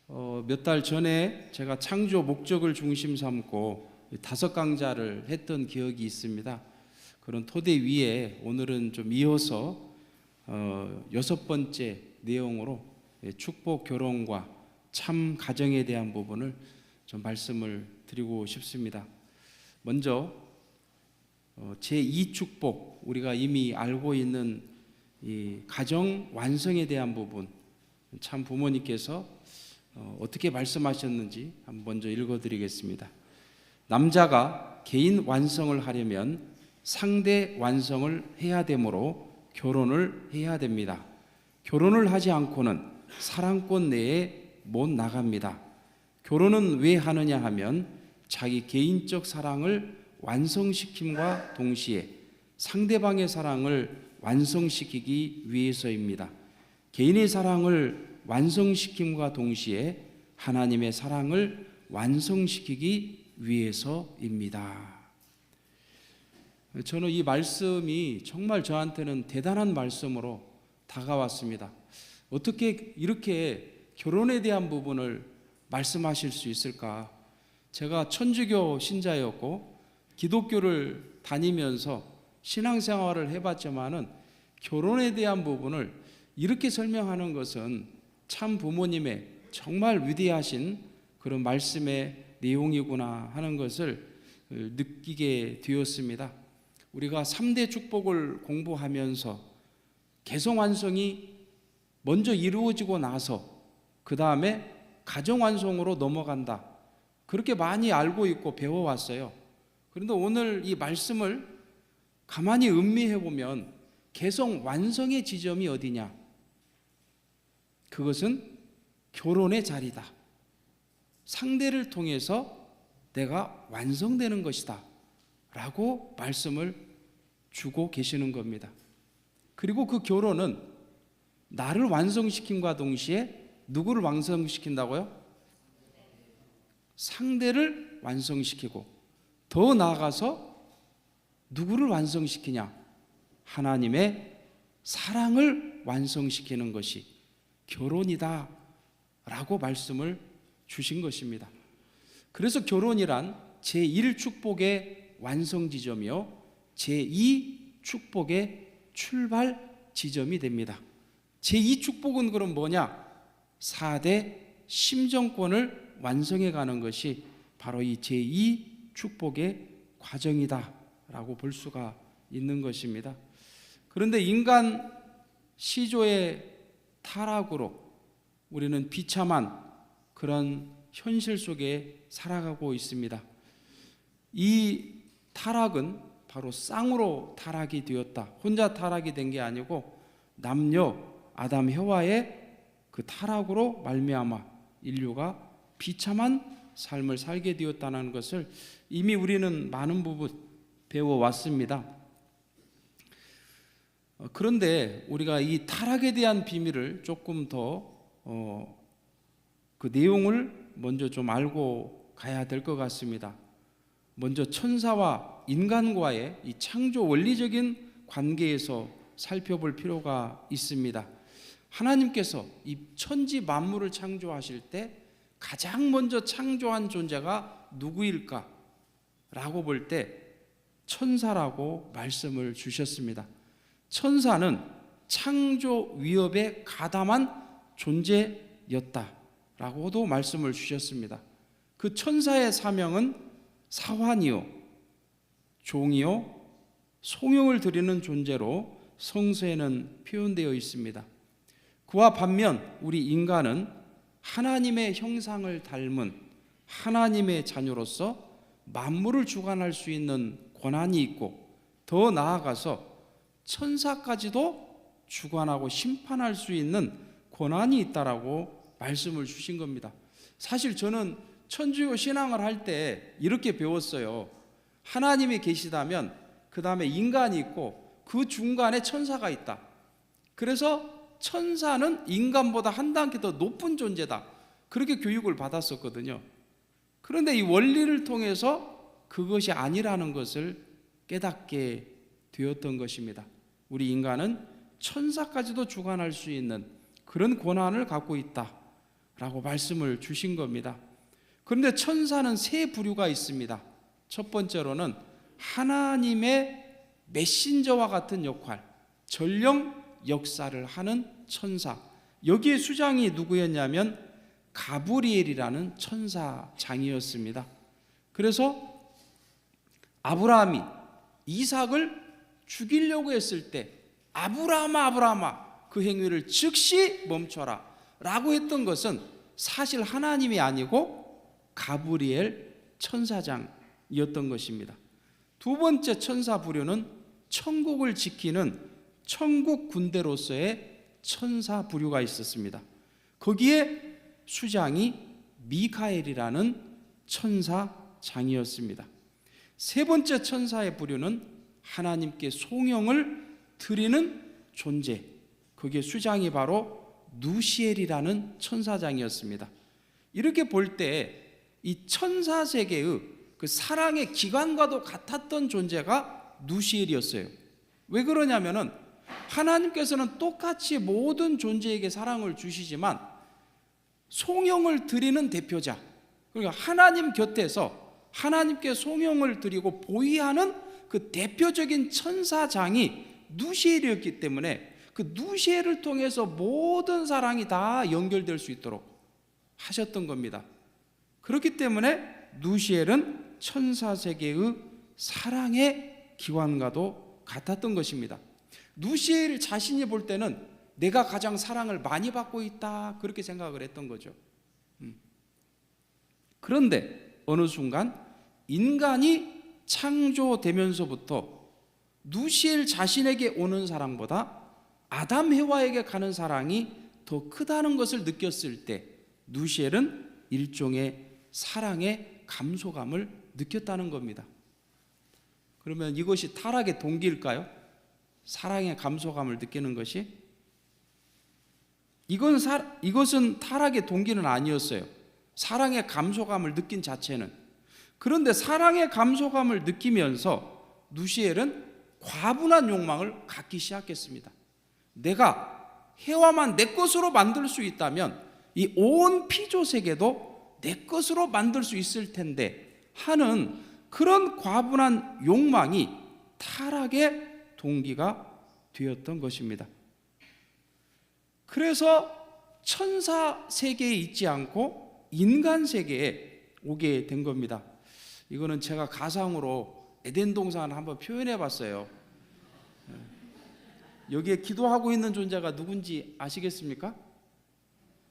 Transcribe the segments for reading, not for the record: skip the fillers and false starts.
몇 달 전에 제가 창조 목적을 중심 삼고 5강좌를 했던 기억이 있습니다. 그런 토대 위에 오늘은 좀 이어서 6번째 내용으로 축복 결혼과 참 가정에 대한 부분을 좀 말씀을 드리고 싶습니다. 먼저 제2축복, 우리가 이미 알고 있는 이 가정 완성에 대한 부분, 참 부모님께서 어떻게 말씀하셨는지 한번 먼저 읽어드리겠습니다. 남자가 개인 완성을 하려면 상대 완성을 해야 되므로 결혼을 해야 됩니다. 결혼을 하지 않고는 사랑권 내에 못 나갑니다. 결혼은 왜 하느냐 하면 자기 개인적 사랑을 완성시킴과 동시에 상대방의 사랑을 완성시키기 위해서입니다. 개인의 사랑을 완성시킴과 동시에 하나님의 사랑을 완성시키기 위해서입니다. 저는 이 말씀이 정말 저한테는 대단한 말씀으로 다가왔습니다. 어떻게 이렇게 결혼에 대한 부분을 말씀하실 수 있을까? 제가 천주교 신자였고 기독교를 다니면서 신앙생활을 해봤지만은 결혼에 대한 부분을 이렇게 설명하는 것은 참 부모님의 정말 위대하신 그런 말씀의 내용이구나 하는 것을 느끼게 되었습니다. 우리가 3대 축복을 공부하면서 개성완성이 먼저 이루어지고 나서 그 다음에 가정완성으로 넘어간다, 그렇게 많이 알고 있고 배워왔어요. 그런데 오늘 이 말씀을 가만히 음미해 보면 개성완성의 지점이 어디냐? 그것은 결혼의 자리다. 상대를 통해서 내가 완성되는 것이다 라고 말씀을 주고 계시는 겁니다. 그리고 그 결혼은 나를 완성시킴과 동시에 누구를 완성시킨다고요? 상대를 완성시키고, 더 나아가서 누구를 완성시키냐? 하나님의 사랑을 완성시키는 것이 결혼이다 라고 말씀을 주신 것입니다. 그래서 결혼이란 제1축복의 완성 지점이요, 제2축복의 출발 지점이 됩니다. 제2축복은 그럼 뭐냐? 4대 심정권을 완성해 가는 것이 바로 이 제2축복의 과정이다 라고 볼 수가 있는 것입니다. 그런데 인간 시조의 타락으로 우리는 비참한 그런 현실 속에 살아가고 있습니다. 이 타락은 바로 쌍으로 타락이 되었다. 혼자 타락이 된 게 아니고 남녀 아담 해와의 그 타락으로 말미암아 인류가 비참한 삶을 살게 되었다는 것을 이미 우리는 많은 부분 배워왔습니다. 그런데 우리가 이 타락에 대한 비밀을 조금 더 그 내용을 먼저 좀 알고 가야 될 것 같습니다. 먼저 천사와 인간과의 이 창조 원리적인 관계에서 살펴볼 필요가 있습니다. 하나님께서 이 천지 만물을 창조하실 때 가장 먼저 창조한 존재가 누구일까? 라고 볼 때 천사라고 말씀을 주셨습니다. 천사는 창조 위협에 가담한 존재였다라고도 말씀을 주셨습니다. 그 천사의 사명은 사환이요, 종이요, 송영을 드리는 존재로 성서에는 표현되어 있습니다. 그와 반면 우리 인간은 하나님의 형상을 닮은 하나님의 자녀로서 만물을 주관할 수 있는 권한이 있고, 더 나아가서 천사까지도 주관하고 심판할 수 있는 권한이 있다라고 말씀을 주신 겁니다. 사실 저는 천주교 신앙을 할 때 이렇게 배웠어요. 하나님이 계시다면 그 다음에 인간이 있고 그 중간에 천사가 있다. 그래서 천사는 인간보다 한 단계 더 높은 존재다, 그렇게 교육을 받았었거든요. 그런데 이 원리를 통해서 그것이 아니라는 것을 깨닫게 되었던 것입니다. 우리 인간은 천사까지도 주관할 수 있는 그런 권한을 갖고 있다 라고 말씀을 주신 겁니다. 그런데 천사는 세 부류가 있습니다. 첫 번째로는 하나님의 메신저와 같은 역할, 전령 역사를 하는 천사. 여기에 수장이 누구였냐면 가브리엘이라는 천사장이었습니다. 그래서 아브라함이 이삭을 죽이려고 했을 때 아브라함아 아브라함아 그 행위를 즉시 멈춰라 라고 했던 것은 사실 하나님이 아니고 가브리엘 천사장이었던 것입니다. 두 번째 천사 부류는 천국을 지키는 천국 군대로서의 천사 부류가 있었습니다. 거기에 수장이 미카엘이라는 천사장이었습니다. 세 번째 천사의 부류는 하나님께 송영을 드리는 존재, 거기에 수장이 바로 누시엘이라는 천사장이었습니다. 이렇게 볼 때 이 천사 세계의 그 사랑의 기관과도 같았던 존재가 누시엘이었어요. 왜 그러냐면은 하나님께서는 똑같이 모든 존재에게 사랑을 주시지만 송영을 드리는 대표자, 그러니까 하나님 곁에서 하나님께 송영을 드리고 보위하는 그 대표적인 천사장이 누시엘이었기 때문에 그 누시엘을 통해서 모든 사랑이 다 연결될 수 있도록 하셨던 겁니다. 그렇기 때문에 누시엘은 천사세계의 사랑의 기관과도 같았던 것입니다. 누시엘 자신이 볼 때는 내가 가장 사랑을 많이 받고 있다 그렇게 생각을 했던 거죠. 그런데 어느 순간 인간이 창조되면서부터 누시엘 자신에게 오는 사랑보다 아담 해와에게 가는 사랑이 더 크다는 것을 느꼈을 때 누시엘은 일종의 사랑의 감소감을 느꼈다는 겁니다. 그러면 이것이 타락의 동기일까요? 사랑의 감소감을 느끼는 것이? 이것은 타락의 동기는 아니었어요. 사랑의 감소감을 느낀 자체는. 그런데 사랑의 감소감을 느끼면서 누시엘은 과분한 욕망을 갖기 시작했습니다. 내가 해와만 내 것으로 만들 수 있다면 이 온 피조 세계도 내 것으로 만들 수 있을 텐데 하는 그런 과분한 욕망이 타락의 동기가 되었던 것입니다. 그래서 천사 세계에 있지 않고 인간 세계에 오게 된 겁니다. 이거는 제가 가상으로 에덴 동산을 한번 표현해 봤어요. 여기에 기도하고 있는 존재가 누군지 아시겠습니까?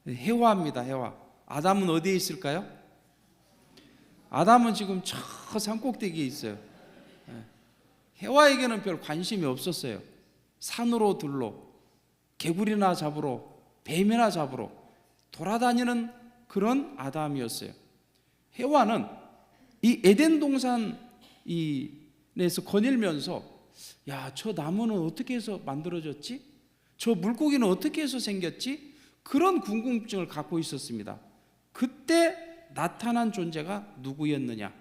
해와입니다. 해와. 아담은 어디에 있을까요? 아담은 지금 저 산꼭대기에 있어요. 해와에게는 별 관심이 없었어요. 산으로 들러 개구리나 잡으러 뱀이나 잡으러 돌아다니는 그런 아담이었어요. 해와는 이 에덴 동산에서 거닐면서 야, 저 나무는 어떻게 해서 만들어졌지? 저 물고기는 어떻게 해서 생겼지? 그런 궁금증을 갖고 있었습니다. 그때 나타난 존재가 누구였느냐?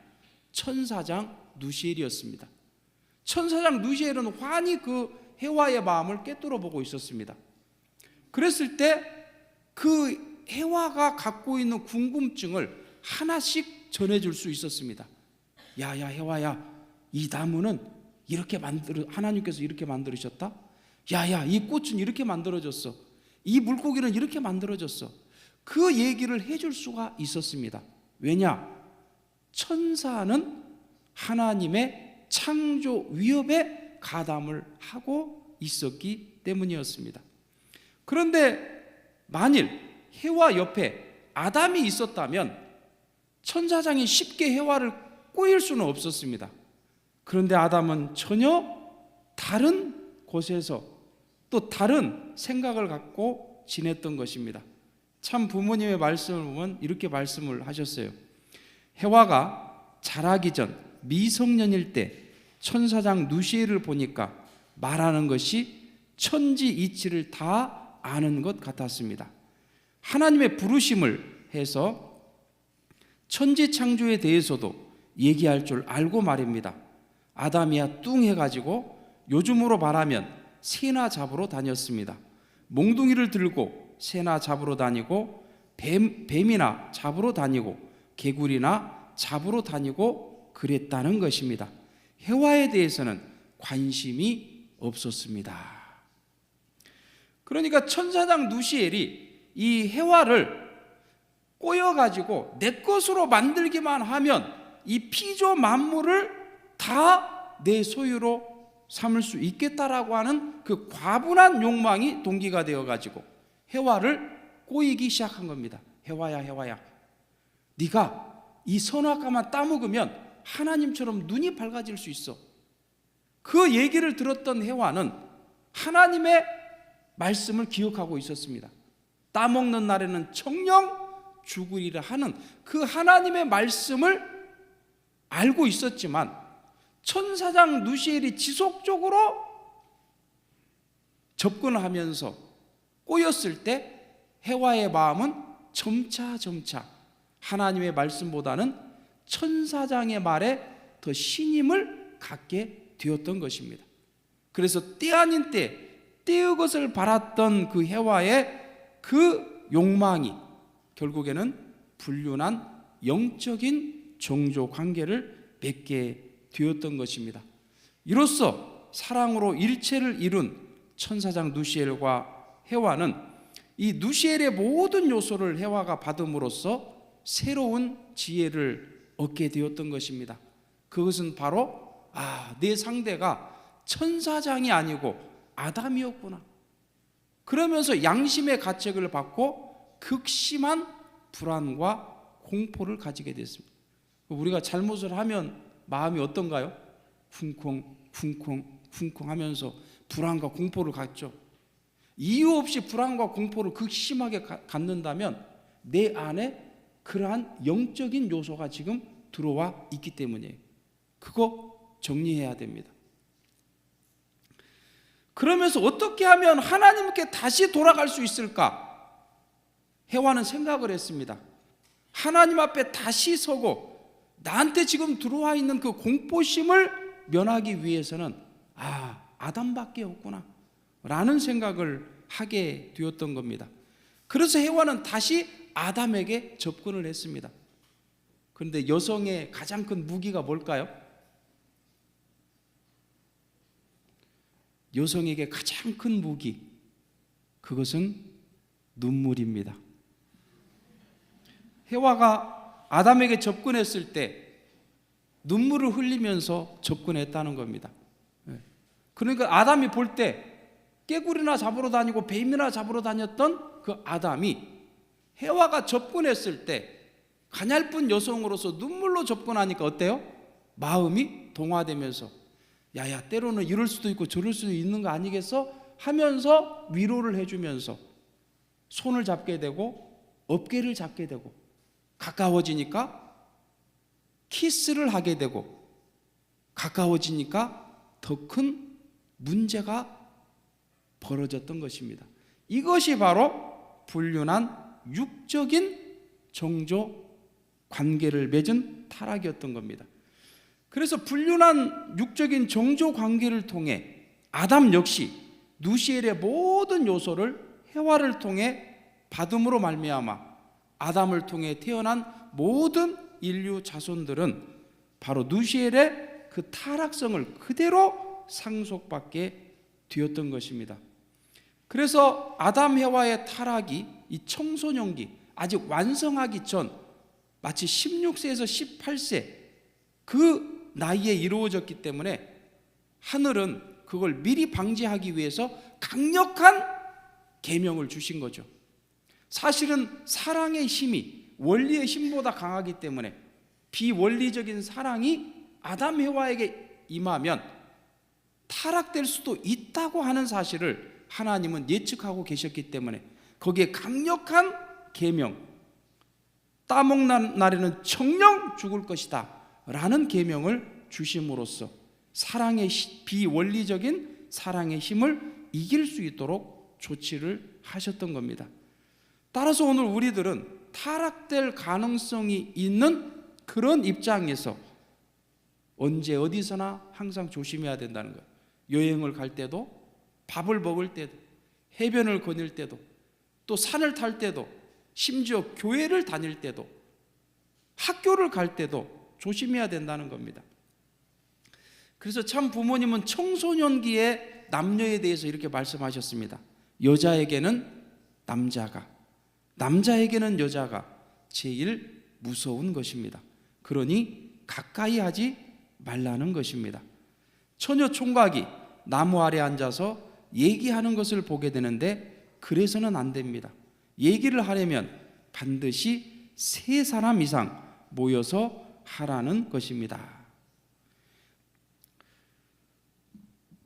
천사장 누시엘이었습니다. 천사장 누시엘은 환히 그 해와의 마음을 꿰뚫어 보고 있었습니다. 그랬을 때 그 해와가 갖고 있는 궁금증을 하나씩 전해줄 수 있었습니다. 야야 해와야, 이 나무는 이렇게 하나님께서 이렇게 만들으셨다. 야야, 이 꽃은 이렇게 만들어졌어. 이 물고기는 이렇게 만들어졌어. 그 얘기를 해줄 수가 있었습니다. 왜냐? 천사는 하나님의 창조 위협에 가담을 하고 있었기 때문이었습니다. 그런데 만일 해와 옆에 아담이 있었다면 천사장이 쉽게 해와를 꼬일 수는 없었습니다. 그런데 아담은 전혀 다른 곳에서 또 다른 생각을 갖고 지냈던 것입니다. 참 부모님의 말씀을 보면 이렇게 말씀을 하셨어요. 해와가 자라기 전 미성년일 때 천사장 누시엘을 보니까 말하는 것이 천지이치를 다 아는 것 같았습니다. 하나님의 부르심을 해서 천지 창조에 대해서도 얘기할 줄 알고 말입니다. 아담이야 뚱해가지고 요즘으로 말하면 새나 잡으러 다녔습니다. 몽둥이를 들고 새나 잡으러 다니고 뱀이나 잡으러 다니고 개구리나 잡으러 다니고 그랬다는 것입니다. 해와에 대해서는 관심이 없었습니다. 그러니까 천사장 누시엘이 이 해와를 꼬여가지고 내 것으로 만들기만 하면 이 피조 만물을 다 내 소유로 삼을 수 있겠다라고 하는 그 과분한 욕망이 동기가 되어가지고 해와를 꼬이기 시작한 겁니다. 해와야, 해와야, 네가 이 선악과만 따먹으면 하나님처럼 눈이 밝아질 수 있어. 그 얘기를 들었던 해와는 하나님의 말씀을 기억하고 있었습니다. 따먹는 날에는 정령 죽으리라 하는 그 하나님의 말씀을 알고 있었지만 천사장 누시엘이 지속적으로 접근하면서 꼬였을 때 해와의 마음은 점차 하나님의 말씀보다는 천사장의 말에 더 신임을 갖게 되었던 것입니다. 그래서 때 아닌 때의 것을 바랐던 그 해와의 그 욕망이 결국에는 불륜한 영적인 종조 관계를 맺게 되었던 것입니다. 이로써 사랑으로 일체를 이룬 천사장 누시엘과 해와는 이 누시엘의 모든 요소를 해와가 받음으로써 새로운 지혜를 얻게 되었던 것입니다. 그것은 바로 내 상대가 천사장이 아니고 아담이었구나. 그러면서 양심의 가책을 받고 극심한 불안과 공포를 가지게 됐습니다. 우리가 잘못을 하면 마음이 어떤가요? 쿵쿵 하면서 불안과 공포를 갖죠. 이유 없이 불안과 공포를 극심하게 갖는다면 내 안에 그러한 영적인 요소가 지금 들어와 있기 때문이에요. 그거 정리해야 됩니다. 그러면서 어떻게 하면 하나님께 다시 돌아갈 수 있을까? 해와는 생각을 했습니다. 하나님 앞에 다시 서고 나한테 지금 들어와 있는 그 공포심을 면하기 위해서는 아담밖에 없구나 라는 생각을 하게 되었던 겁니다. 그래서 해와는 다시 아담에게 접근을 했습니다. 그런데 여성의 가장 큰 무기가 뭘까요? 여성에게 가장 큰 무기, 그것은 눈물입니다. 해와가 아담에게 접근했을 때 눈물을 흘리면서 접근했다는 겁니다. 그러니까 아담이 볼 때 깨구리나 잡으러 다니고 뱀이나 잡으러 다녔던 그 아담이 해와가 접근했을 때 가냘픈 여성으로서 눈물로 접근하니까 어때요? 마음이 동화되면서 야야, 때로는 이럴 수도 있고 저럴 수도 있는 거 아니겠어? 하면서 위로를 해주면서 손을 잡게 되고 어깨를 잡게 되고 가까워지니까 키스를 하게 되고 가까워지니까 더 큰 문제가 벌어졌던 것입니다. 이것이 바로 불륜한 육적인 정조 관계를 맺은 타락이었던 겁니다. 그래서 불륜한 육적인 정조 관계를 통해 아담 역시 누시엘의 모든 요소를 해와를 통해 받음으로 말미암아 아담을 통해 태어난 모든 인류 자손들은 바로 누시엘의 그 타락성을 그대로 상속받게 되었던 것입니다. 그래서 아담 해와의 타락이 이 청소년기 아직 완성하기 전 마치 16세에서 18세 그 나이에 이루어졌기 때문에 하늘은 그걸 미리 방지하기 위해서 강력한 계명을 주신 거죠. 사실은 사랑의 힘이 원리의 힘보다 강하기 때문에 비원리적인 사랑이 아담 해와에게 임하면 타락될 수도 있다고 하는 사실을 하나님은 예측하고 계셨기 때문에 거기에 강력한 계명, 따먹는 날에는 정령 죽을 것이다 라는 계명을 주심으로써 사랑의 비원리적인 사랑의 힘을 이길 수 있도록 조치를 하셨던 겁니다. 따라서 오늘 우리들은 타락될 가능성이 있는 그런 입장에서 언제 어디서나 항상 조심해야 된다는 거예요. 여행을 갈 때도, 밥을 먹을 때도, 해변을 거닐 때도, 또 산을 탈 때도, 심지어 교회를 다닐 때도, 학교를 갈 때도 조심해야 된다는 겁니다. 그래서 참 부모님은 청소년기의 남녀에 대해서 이렇게 말씀하셨습니다. 여자에게는 남자가, 남자에게는 여자가 제일 무서운 것입니다. 그러니 가까이 하지 말라는 것입니다. 처녀 총각이 나무 아래 앉아서 얘기하는 것을 보게 되는데 그래서는 안 됩니다. 얘기를 하려면 반드시 3사람 이상 모여서 하라는 것입니다.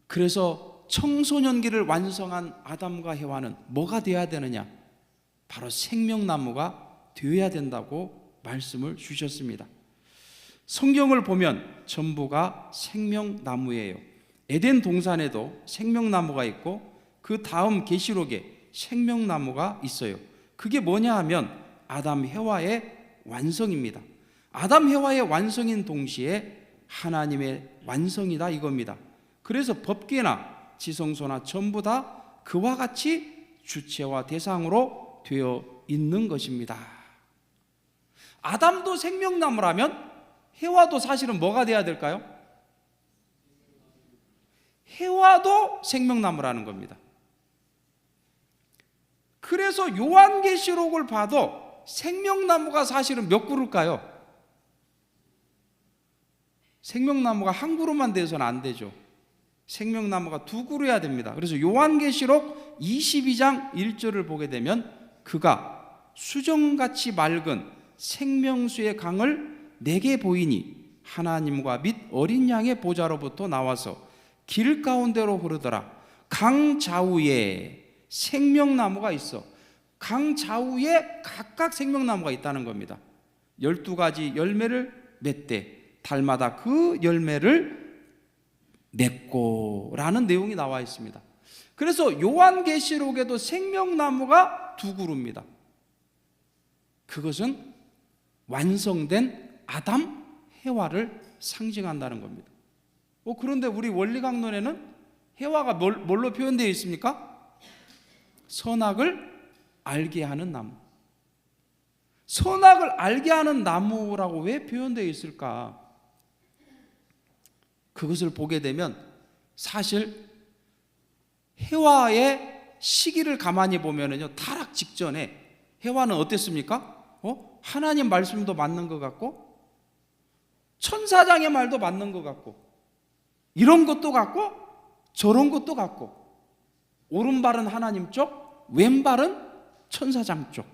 그래서 청소년기를 완성한 아담과 해와는 뭐가 되어야 되느냐? 바로 생명나무가 되어야 된다고 말씀을 주셨습니다. 성경을 보면 전부가 생명나무예요. 에덴 동산에도 생명나무가 있고 그 다음 계시록에 생명나무가 있어요. 그게 뭐냐 하면 아담 해와의 완성입니다. 아담 해와의 완성인 동시에 하나님의 완성이다 이겁니다. 그래서 법궤나 지성소나 전부 다 그와 같이 주체와 대상으로 되어 있는 것입니다. 아담도 생명나무라면 해와도 사실은 뭐가 돼야 될까요? 해와도 생명나무라는 겁니다. 그래서 요한계시록을 봐도 생명나무가 사실은 몇 그루일까요? 생명나무가 한 그루만 돼서는 안 되죠. 생명나무가 2그루여야 됩니다. 그래서 요한계시록 22장 1절을 보게 되면 그가 수정같이 맑은 생명수의 강을 내게 보이니 하나님과 및 어린 양의 보좌로부터 나와서 길 가운데로 흐르더라. 강 좌우에 생명나무가 있어. 강 좌우에 각각 생명나무가 있다는 겁니다. 12가지 열매를 맺되 달마다 그 열매를 맺고 라는 내용이 나와 있습니다. 그래서 요한계시록에도 생명나무가 2그루입니다. 그것은 완성된 아담, 해와를 상징한다는 겁니다. 그런데 우리 원리강론에는 해와가 뭘로 표현되어 있습니까? 선악을 알게 하는 나무. 선악을 알게 하는 나무라고 왜 표현되어 있을까? 그것을 보게 되면 사실 해와의 시기를 가만히 보면은요, 타락 직전에 해와는 어땠습니까? 하나님 말씀도 맞는 것 같고 천사장의 말도 맞는 것 같고 이런 것도 같고 저런 것도 같고 오른발은 하나님 쪽, 왼발은 천사장 쪽,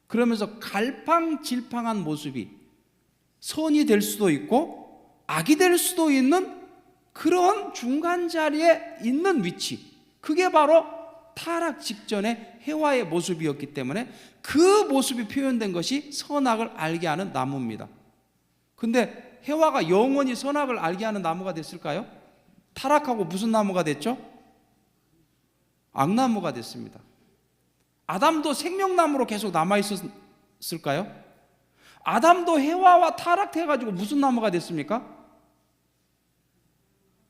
그러면서 갈팡질팡한 모습이 선이 될 수도 있고 악이 될 수도 있는 그런 중간 자리에 있는 위치, 그게 바로 타락 직전의 해와의 모습이었기 때문에 그 모습이 표현된 것이 선악을 알게 하는 나무입니다. 근데 해와가 영원히 선악을 알게 하는 나무가 됐을까요? 타락하고 무슨 나무가 됐죠? 악나무가 됐습니다. 아담도 생명나무로 계속 남아있었을까요? 아담도 해와와 타락해가지고 무슨 나무가 됐습니까?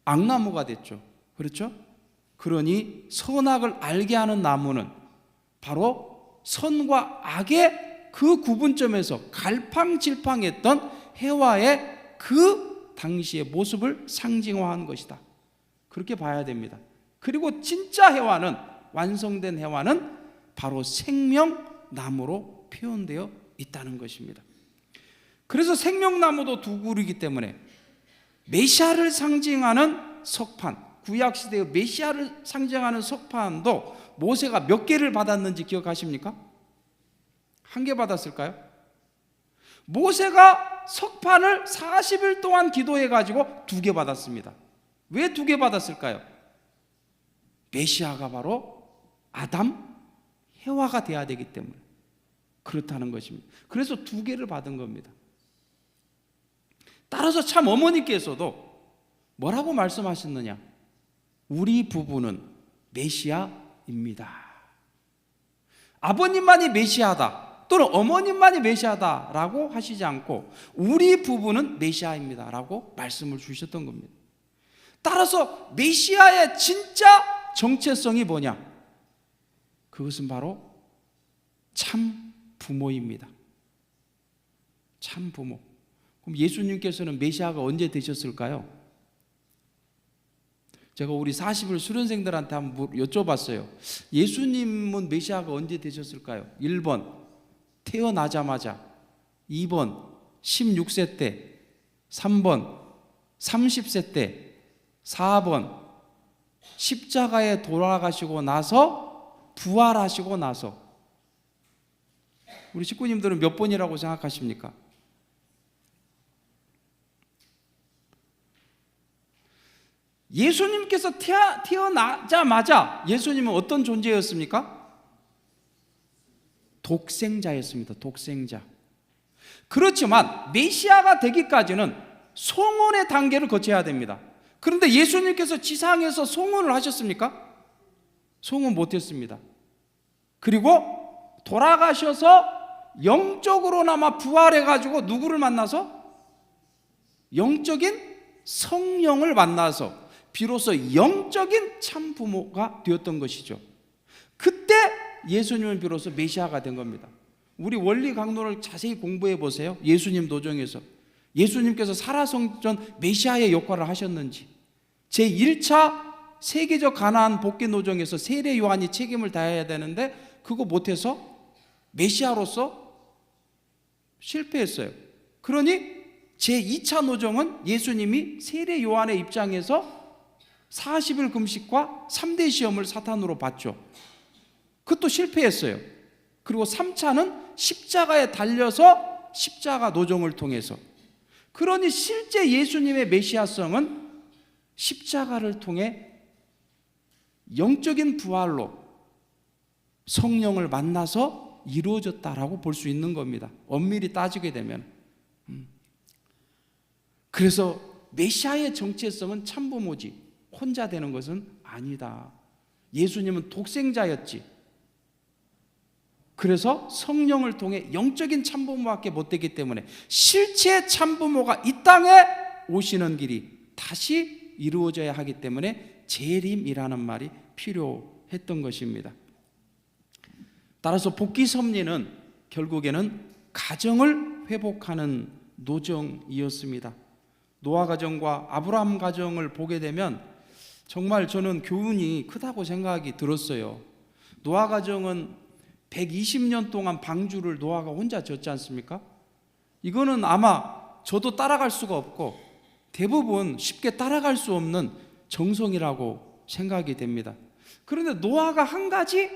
악나무가 됐죠. 그렇죠? 그러니 선악을 알게 하는 나무는 바로 선과 악의 그 구분점에서 갈팡질팡했던 해와의 그 당시의 모습을 상징화한 것이다. 그렇게 봐야 됩니다. 그리고 진짜 해와는, 완성된 해와는 바로 생명나무로 표현되어 있다는 것입니다. 그래서 생명나무도 2그루이기 때문에 메시아를 상징하는 석판, 구약시대의 메시아를 상징하는 석판도 모세가 몇 개를 받았는지 기억하십니까? 1개 받았을까요? 모세가 석판을 40일 동안 기도해가지고 2개 받았습니다. 왜 2개 받았을까요? 메시아가 바로 아담, 해와가 돼야 되기 때문에 그렇다는 것입니다. 그래서 2개를 받은 겁니다. 따라서 참 어머니께서도 뭐라고 말씀하셨느냐? 우리 부부는 메시아입니다. 아버님만이 메시아다 또는 어머님만이 메시아다라고 하시지 않고 우리 부부는 메시아입니다라고 말씀을 주셨던 겁니다. 따라서 메시아의 진짜 정체성이 뭐냐? 그것은 바로 참 부모입니다. 참 부모. 그럼 예수님께서는 메시아가 언제 되셨을까요? 제가 우리 40일 수련생들한테 한번 여쭤봤어요. 예수님은 메시아가 언제 되셨을까요? 1번 태어나자마자, 2번 16세 때, 3번 30세 때, 4번 십자가에 돌아가시고 나서, 부활하시고 나서. 우리 식구님들은 몇 번이라고 생각하십니까? 예수님께서 태어나자마자 예수님은 어떤 존재였습니까? 독생자였습니다. 독생자. 그렇지만 메시아가 되기까지는 송원의 단계를 거쳐야 됩니다. 그런데 예수님께서 지상에서 송원을 하셨습니까? 송원 못했습니다. 그리고 돌아가셔서 영적으로나마 부활해가지고 누구를 만나서? 영적인 성령을 만나서 비로소 영적인 참부모가 되었던 것이죠. 그때 예수님은 비로소 메시아가 된 겁니다. 우리 원리 강론을 자세히 공부해 보세요. 예수님 도정에서 예수님께서 살아생전 메시아의 역할을 하셨는지, 제1차 세계적 가나안 복귀 노정에서 세례 요한이 책임을 다해야 되는데 그거 못해서 메시아로서 실패했어요. 그러니 제2차 노정은 예수님이 세례 요한의 입장에서 40일 금식과 3대 시험을 사탄으로 받죠. 그것도 실패했어요. 그리고 3차는 십자가에 달려서 십자가 노정을 통해서. 그러니 실제 예수님의 메시아성은 십자가를 통해 영적인 부활로 성령을 만나서 이루어졌다라고 볼 수 있는 겁니다. 엄밀히 따지게 되면. 그래서 메시아의 정체성은 참부모지 혼자 되는 것은 아니다. 예수님은 독생자였지. 그래서 성령을 통해 영적인 참부모밖에 못 되기 때문에 실제 참부모가 이 땅에 오시는 길이 다시 이루어져야 하기 때문에 재림이라는 말이 필요했던 것입니다. 따라서 복귀 섭리는 결국에는 가정을 회복하는 노정이었습니다. 노아 가정과 아브라함 가정을 보게 되면 정말 저는 교훈이 크다고 생각이 들었어요. 노아 가정은 120년 동안 방주를 노아가 혼자 졌지 않습니까? 이거는 아마 저도 따라갈 수가 없고 대부분 쉽게 따라갈 수 없는 정성이라고 생각이 됩니다. 그런데 노아가 한 가지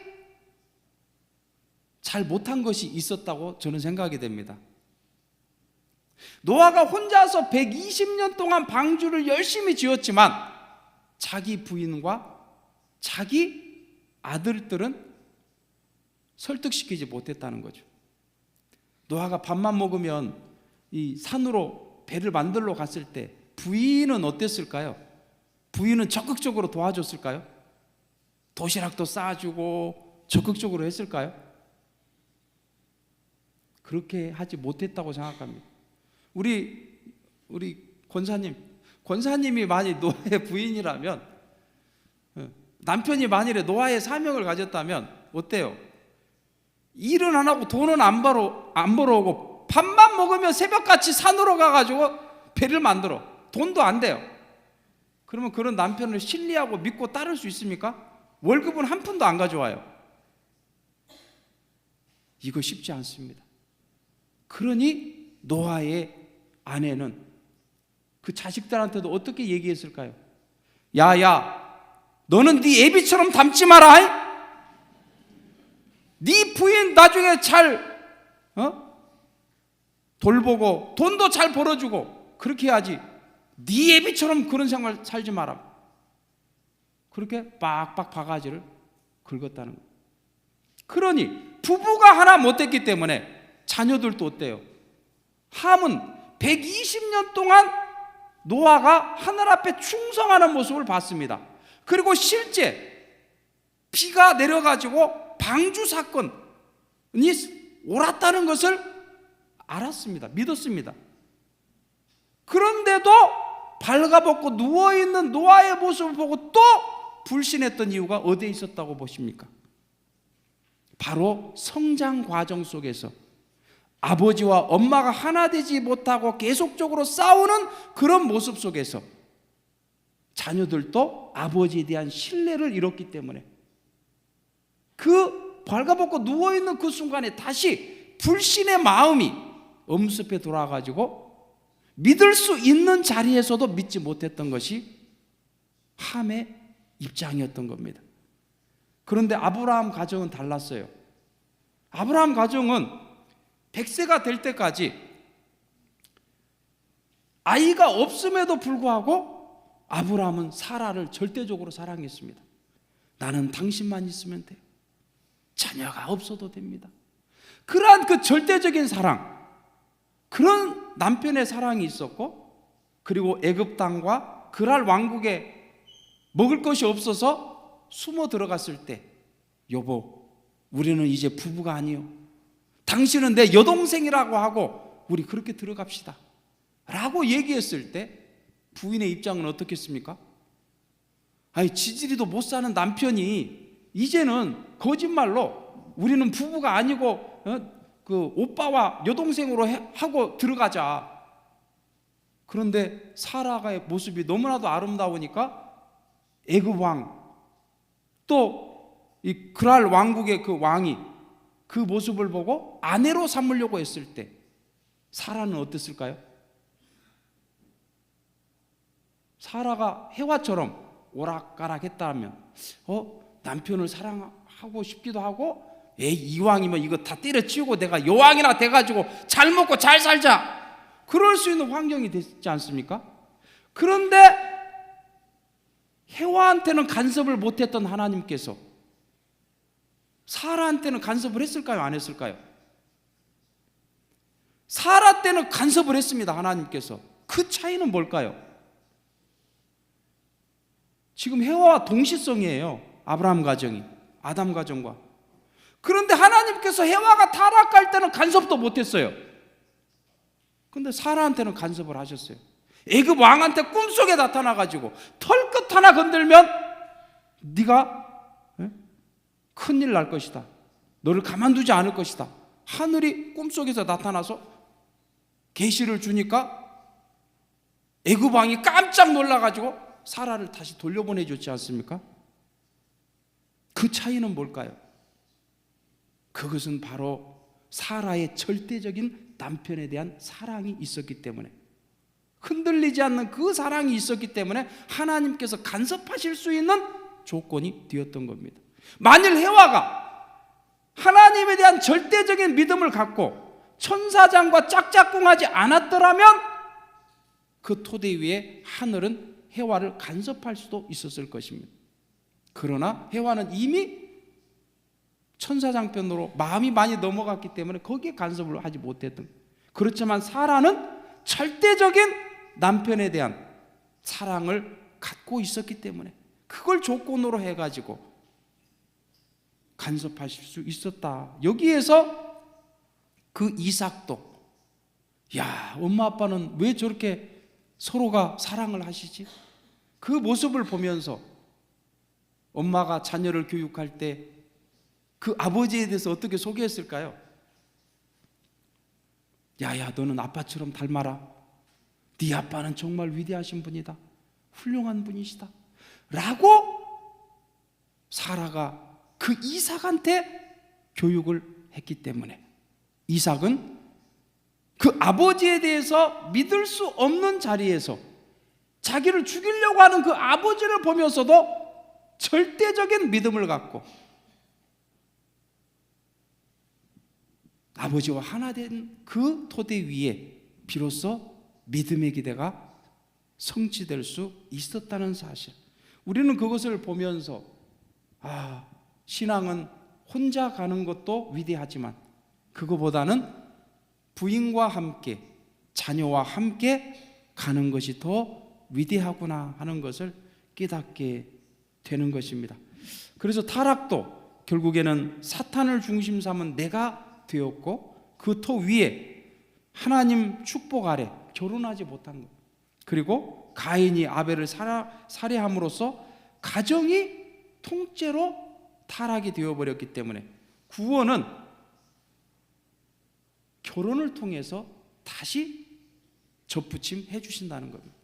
잘 못한 것이 있었다고 저는 생각이 됩니다. 노아가 혼자서 120년 동안 방주를 열심히 지었지만 자기 부인과 자기 아들들은 설득시키지 못했다는 거죠. 노아가 밥만 먹으면 이 산으로 배를 만들러 갔을 때 부인은 어땠을까요? 부인은 적극적으로 도와줬을까요? 도시락도 싸주고 적극적으로 했을까요? 그렇게 하지 못했다고 생각합니다. 우리 권사님이 만일 노아의 부인이라면, 남편이 만일에 노아의 사명을 가졌다면 어때요? 일은 안 하고 돈은 안 벌어오고 밥만 먹으면 새벽같이 산으로 가가지고 배를 만들어. 돈도 안 돼요. 그러면 그런 남편을 신뢰하고 믿고 따를 수 있습니까? 월급은 한 푼도 안 가져와요. 이거 쉽지 않습니다. 그러니 노아의 아내는 그 자식들한테도 어떻게 얘기했을까요? 야야, 너는 네 애비처럼 닮지 마라. 네 부인 나중에 잘 돌보고 돈도 잘 벌어주고 그렇게 해야지. 네 애비처럼 그런 생활 살지 마라. 그렇게 빡빡 바가지를 긁었다는 거예요. 그러니 부부가 하나 못됐기 때문에 자녀들도 어때요? 함은 120년 동안 노아가 하늘 앞에 충성하는 모습을 봤습니다. 그리고 실제 비가 내려가지고 방주 사건이 옳았다는 것을 알았습니다. 믿었습니다. 그런데도 발가벗고 누워있는 노아의 모습을 보고 또 불신했던 이유가 어디에 있었다고 보십니까? 바로 성장 과정 속에서 아버지와 엄마가 하나 되지 못하고 계속적으로 싸우는 그런 모습 속에서 자녀들도 아버지에 대한 신뢰를 잃었기 때문에 그 발가벗고 누워있는 그 순간에 다시 불신의 마음이 엄습해 돌아가지고 믿을 수 있는 자리에서도 믿지 못했던 것이 함의 입장이었던 겁니다. 그런데 아브라함 가정은 달랐어요. 아브라함 가정은 100세가 될 때까지 아이가 없음에도 불구하고 아브라함은 사라를 절대적으로 사랑했습니다. 나는 당신만 있으면 돼요. 자녀가 없어도 됩니다. 그러한 그 절대적인 사랑, 그런 남편의 사랑이 있었고, 그리고 애굽 땅과 그랄 왕국에 먹을 것이 없어서 숨어 들어갔을 때, 여보, 우리는 이제 부부가 아니요, 당신은 내 여동생이라고 하고 우리 그렇게 들어갑시다 라고 얘기했을 때 부인의 입장은 어떻겠습니까? 아니, 지지리도 못 사는 남편이 이제는 거짓말로 우리는 부부가 아니고 그 오빠와 여동생으로 하고 들어가자. 그런데 사라가의 모습이 너무나도 아름다우니까 애굽 왕, 또 이 그랄 왕국의 그 왕이 그 모습을 보고 아내로 삼으려고 했을 때 사라는 어땠을까요? 사라가 해와처럼 오락가락했다면 남편을 사랑하고 싶기도 하고, 이왕이면 이거 다 때려치우고 내가 여왕이나 돼가지고 잘 먹고 잘 살자, 그럴 수 있는 환경이 됐지 않습니까? 그런데 해와한테는 간섭을 못했던 하나님께서 사라한테는 간섭을 했을까요? 안 했을까요? 사라 때는 간섭을 했습니다. 하나님께서. 그 차이는 뭘까요? 지금 해와와 동시성이에요. 아브라함 가정이 아담 가정과. 그런데 하나님께서 해와가 타락할 때는 간섭도 못했어요. 그런데 사라한테는 간섭을 하셨어요. 애굽 왕한테 꿈속에 나타나가지고 털끝 하나 건들면 네가 큰일 날 것이다, 너를 가만두지 않을 것이다, 하늘이 꿈속에서 나타나서 계시를 주니까 애굽 왕이 깜짝 놀라가지고 사라를 다시 돌려보내줬지 않습니까? 그 차이는 뭘까요? 그것은 바로 사라의 절대적인 남편에 대한 사랑이 있었기 때문에, 흔들리지 않는 그 사랑이 있었기 때문에 하나님께서 간섭하실 수 있는 조건이 되었던 겁니다. 만일 해와가 하나님에 대한 절대적인 믿음을 갖고 천사장과 짝짝꿍하지 않았더라면 그 토대 위에 하늘은 해와를 간섭할 수도 있었을 것입니다. 그러나 해와는 이미 천사장편으로 마음이 많이 넘어갔기 때문에 거기에 간섭을 하지 못했던 거예요. 그렇지만 사라는 절대적인 남편에 대한 사랑을 갖고 있었기 때문에 그걸 조건으로 해가지고 간섭하실 수 있었다. 여기에서 그 이삭도, 야, 엄마 아빠는 왜 저렇게 서로가 사랑을 하시지? 그 모습을 보면서 엄마가 자녀를 교육할 때 그 아버지에 대해서 어떻게 소개했을까요? 야야, 너는 아빠처럼 닮아라. 네 아빠는 정말 위대하신 분이다, 훌륭한 분이시다 라고 사라가 그 이삭한테 교육을 했기 때문에 이삭은 그 아버지에 대해서 믿을 수 없는 자리에서 자기를 죽이려고 하는 그 아버지를 보면서도 절대적인 믿음을 갖고 아버지와 하나 된 그 토대 위에 비로소 믿음의 기대가 성취될 수 있었다는 사실, 우리는 그것을 보면서 신앙은 혼자 가는 것도 위대하지만 그거보다는 부인과 함께, 자녀와 함께 가는 것이 더 위대하구나 하는 것을 깨닫게 되는 것입니다. 그래서 타락도 결국에는 사탄을 중심 삼은 내가 되었고 그 토 위에 하나님 축복 아래 결혼하지 못한 것, 그리고 가인이 아벨을 살해함으로써 가정이 통째로 타락이 되어버렸기 때문에 구원은 결혼을 통해서 다시 접붙임해 주신다는 겁니다.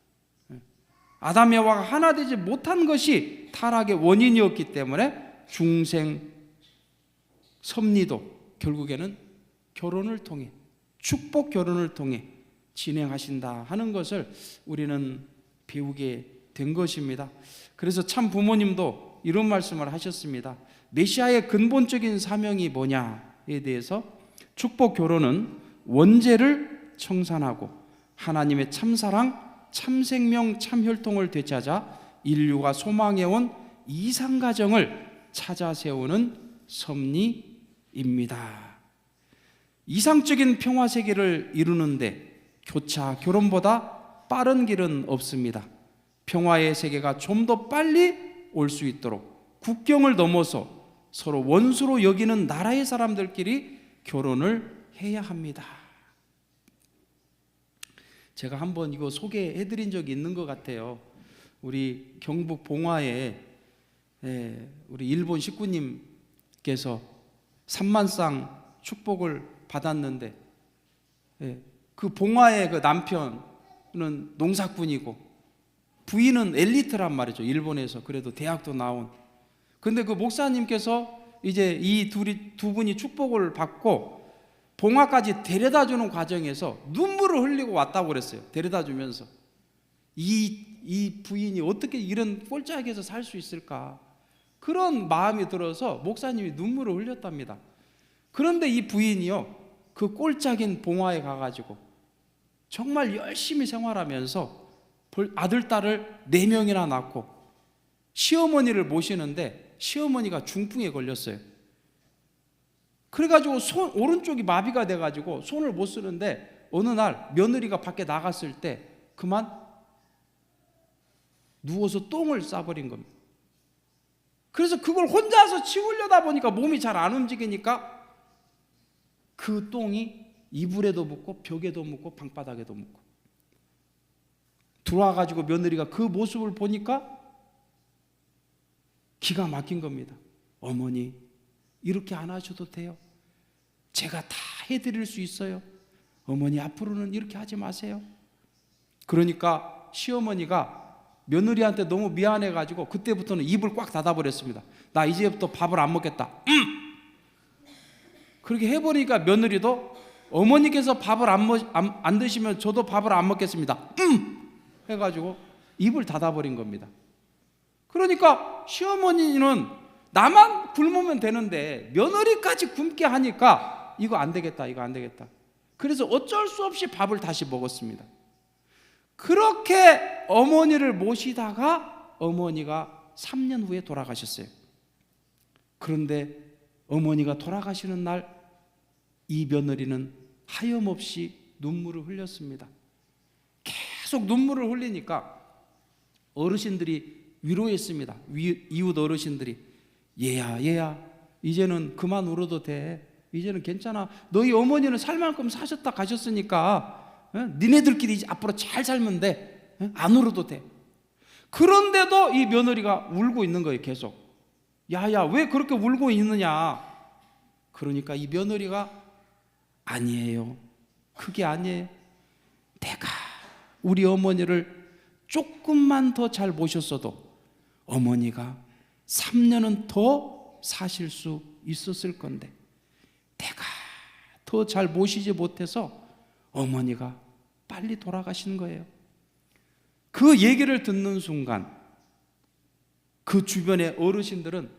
아담 여와가 하나 되지 못한 것이 타락의 원인이었기 때문에 중생 섭리도 결국에는 결혼을 통해, 축복 결혼을 통해 진행하신다 하는 것을 우리는 배우게 된 것입니다. 그래서 참 부모님도 이런 말씀을 하셨습니다. 메시아의 근본적인 사명이 뭐냐에 대해서 축복 결혼은 원죄를 청산하고 하나님의 참사랑, 참생명, 참혈통을 되찾아 인류가 소망해온 이상가정을 찾아 세우는 섭리입니다. 이상적인 평화세계를 이루는데 교차 결혼보다 빠른 길은 없습니다. 평화의 세계가 좀 더 빨리 올 수 있도록 국경을 넘어서 서로 원수로 여기는 나라의 사람들끼리 결혼을 해야 합니다. 제가 한번 이거 소개해드린 적이 있는 것 같아요. 우리 경북 봉화에 우리 일본 식구님께서 3만쌍 축복을 받았는데, 그 봉화의 그 남편은 농사꾼이고 부인은 엘리트란 말이죠. 일본에서 그래도 대학도 나온. 근데 그 목사님께서 이제 이 두 분이 축복을 받고 봉화까지 데려다 주는 과정에서 눈물을 흘리고 왔다고 그랬어요. 데려다 주면서 이 부인이 어떻게 이런 꼴짝에서 살 수 있을까, 그런 마음이 들어서 목사님이 눈물을 흘렸답니다. 그런데 이 부인이요, 그 꼴짝인 봉화에 가가지고 정말 열심히 생활하면서 아들 딸을 4명이나 낳고 시어머니를 모시는데 시어머니가 중풍에 걸렸어요. 그래가지고 오른쪽이 마비가 돼가지고 손을 못 쓰는데 어느 날 며느리가 밖에 나갔을 때 그만 누워서 똥을 싸버린 겁니다. 그래서 그걸 혼자서 치우려다 보니까 몸이 잘 안 움직이니까 그 똥이 이불에도 묻고 벽에도 묻고 방바닥에도 묻고, 들어와가지고 며느리가 그 모습을 보니까 기가 막힌 겁니다. 어머니, 이렇게 안 하셔도 돼요. 제가 다 해드릴 수 있어요. 어머니, 앞으로는 이렇게 하지 마세요. 그러니까 시어머니가 며느리한테 너무 미안해가지고 그때부터는 입을 꽉 닫아버렸습니다. 나 이제부터 밥을 안 먹겠다. 그렇게 해버리니까 며느리도 어머니께서 밥을 안 드시면 저도 밥을 안 먹겠습니다. 해가지고 입을 닫아버린 겁니다. 그러니까 시어머니는 나만 굶으면 되는데 며느리까지 굶게 하니까 이거 안 되겠다. 그래서 어쩔 수 없이 밥을 다시 먹었습니다. 그렇게 어머니를 모시다가 어머니가 3년 후에 돌아가셨어요. 그런데 어머니가 돌아가시는 날 이 며느리는 하염없이 눈물을 흘렸습니다. 계속 눈물을 흘리니까 어르신들이 위로했습니다. 이웃 어르신들이, 얘야 이제는 그만 울어도 돼. 이제는 괜찮아. 너희 어머니는 살 만큼 사셨다 가셨으니까 니네들끼리 이제 앞으로 잘 살면 돼. 안 울어도 돼. 그런데도 이 며느리가 울고 있는 거예요. 계속. 야야, 왜 그렇게 울고 있느냐. 그러니까 이 며느리가, 아니에요, 그게 아니에요. 내가 우리 어머니를 조금만 더 잘 모셨어도 어머니가 3년은 더 사실 수 있었을 건데 내가 더 잘 모시지 못해서 어머니가 빨리 돌아가신 거예요. 그 얘기를 듣는 순간 그 주변의 어르신들은